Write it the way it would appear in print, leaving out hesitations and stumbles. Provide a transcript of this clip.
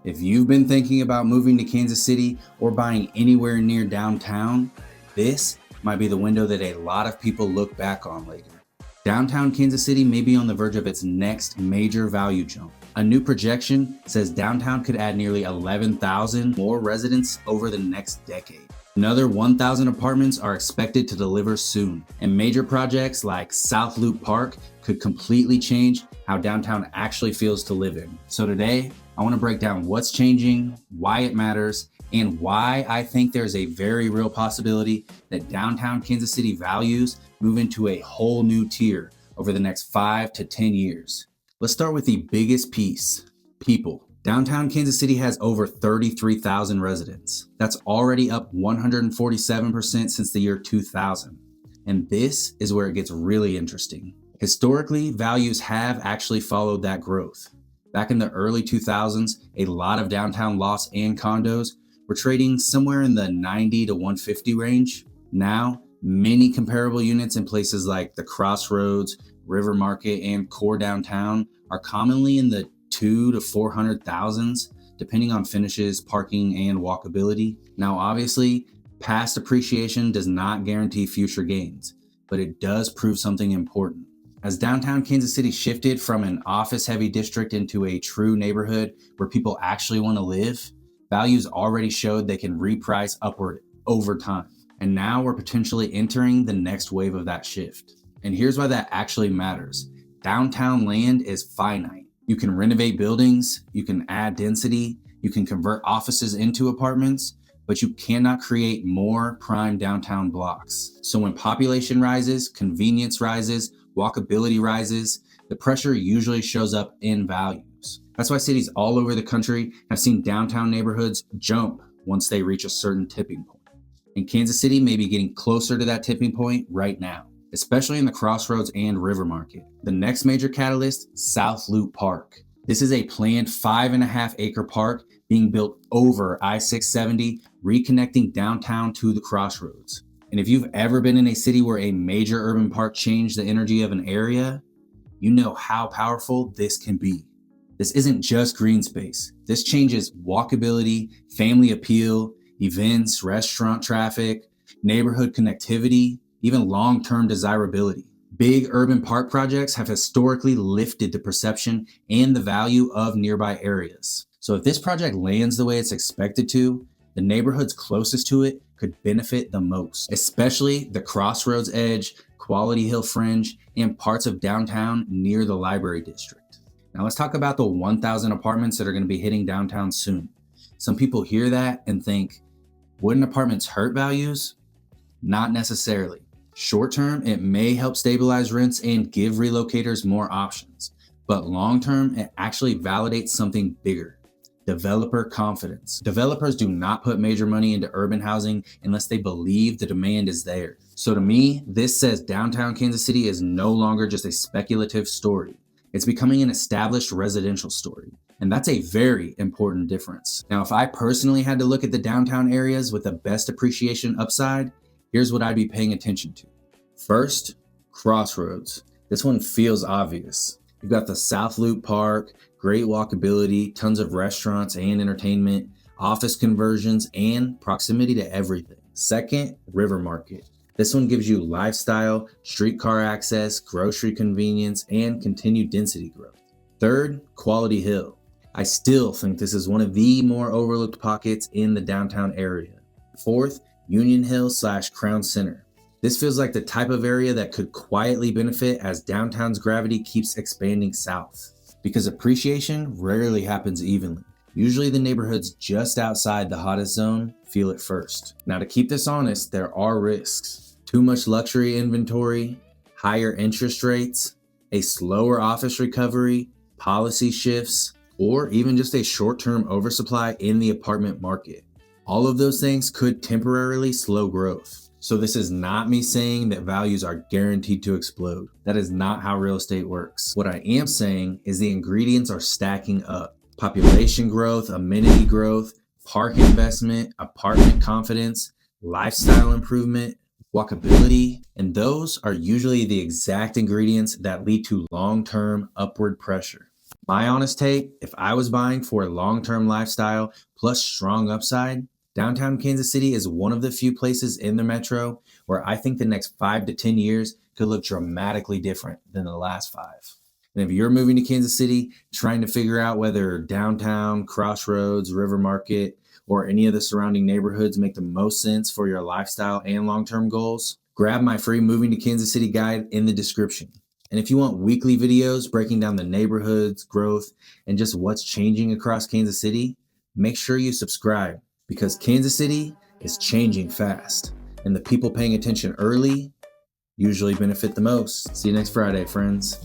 If you've been thinking about moving to Kansas City or buying anywhere near downtown, this might be the window that a lot of people look back on later. Downtown Kansas City may be on the verge of its next major value jump. A new projection says downtown could add nearly 11,000 more residents over the next decade. Another 1,000 apartments are expected to deliver soon, and major projects like South Loop Park could completely change how downtown actually feels to live in. So today, I want to break down what's changing, why it matters, and why I think there's a very real possibility that downtown Kansas City values move into a whole new tier over the next 5 to 10 years. Let's start with the biggest piece, people. Downtown Kansas City has over 33,000 residents. That's already up 147% since the year 2000. And this is where it gets really interesting. Historically, values have actually followed that growth. Back in the early 2000s, a lot of downtown lofts and condos were trading somewhere in the 90 to 150 range. Now, many comparable units in places like the Crossroads, River Market, and core downtown are commonly in the 2 to 400,000s, depending on finishes, parking, and walkability. Now, obviously, past appreciation does not guarantee future gains, but it does prove something important. As downtown Kansas City shifted from an office-heavy district into a true neighborhood where people actually want to live, values already showed they can reprice upward over time. And now we're potentially entering the next wave of that shift. And here's why that actually matters. Downtown land is finite. You can renovate buildings, you can add density, you can convert offices into apartments, but you cannot create more prime downtown blocks. So when population rises, convenience rises, walkability rises, the pressure usually shows up in values. That's why cities all over the country have seen downtown neighborhoods jump once they reach a certain tipping point. And Kansas City may be getting closer to that tipping point right now, especially in the Crossroads and River Market. The next major catalyst, South Loop Park. This is a planned 5.5-acre park being built over I-670, reconnecting downtown to the Crossroads. And if you've ever been in a city where a major urban park changed the energy of an area, you know how powerful this can be. This isn't just green space. This changes walkability, family appeal, events, restaurant traffic, neighborhood connectivity, even long-term desirability. Big urban park projects have historically lifted the perception and the value of nearby areas. So if this project lands the way it's expected to, the neighborhoods closest to it could benefit the most, especially the Crossroads Edge, Quality Hill Fringe, and parts of downtown near the Library District. Now let's talk about the 1,000 apartments that are going to be hitting downtown soon. Some people hear that and think, wouldn't apartments hurt values? Not necessarily. Short term, it may help stabilize rents and give relocators more options. But long term, it actually validates something bigger. Developer confidence. Developers do not put major money into urban housing unless they believe the demand is there. So to me, this says downtown Kansas City is no longer just a speculative story. It's becoming an established residential story. And that's a very important difference. Now, if I personally had to look at the downtown areas with the best appreciation upside, here's what I'd be paying attention to. First, Crossroads. This one feels obvious. You've got the South Loop Park, great walkability, tons of restaurants and entertainment, office conversions, and proximity to everything. Second, River Market. This one gives you lifestyle, streetcar access, grocery convenience, and continued density growth. Third, Quality Hill. I still think this is one of the more overlooked pockets in the downtown area. Fourth, Union Hill / Crown Center. This feels like the type of area that could quietly benefit as downtown's gravity keeps expanding south. Because appreciation rarely happens evenly. Usually the neighborhoods just outside the hottest zone feel it first. Now to keep this honest, there are risks. Too much luxury inventory, higher interest rates, a slower office recovery, policy shifts, or even just a short-term oversupply in the apartment market. All of those things could temporarily slow growth. So this is not me saying that values are guaranteed to explode. That is not how real estate works. What I am saying is the ingredients are stacking up. Population growth, amenity growth, park investment, apartment confidence, lifestyle improvement, walkability, and those are usually the exact ingredients that lead to long-term upward pressure. My honest take, if I was buying for a long term lifestyle plus strong upside, downtown Kansas City is one of the few places in the metro where I think the next 5 to 10 years could look dramatically different than the last 5. And if you're moving to Kansas City, trying to figure out whether downtown, Crossroads, River Market, or any of the surrounding neighborhoods make the most sense for your lifestyle and long term goals, grab my free Moving to Kansas City guide in the description. And if you want weekly videos breaking down the neighborhoods, growth, and just what's changing across Kansas City, make sure you subscribe because Kansas City is changing fast. And the people paying attention early usually benefit the most. See you next Friday, friends.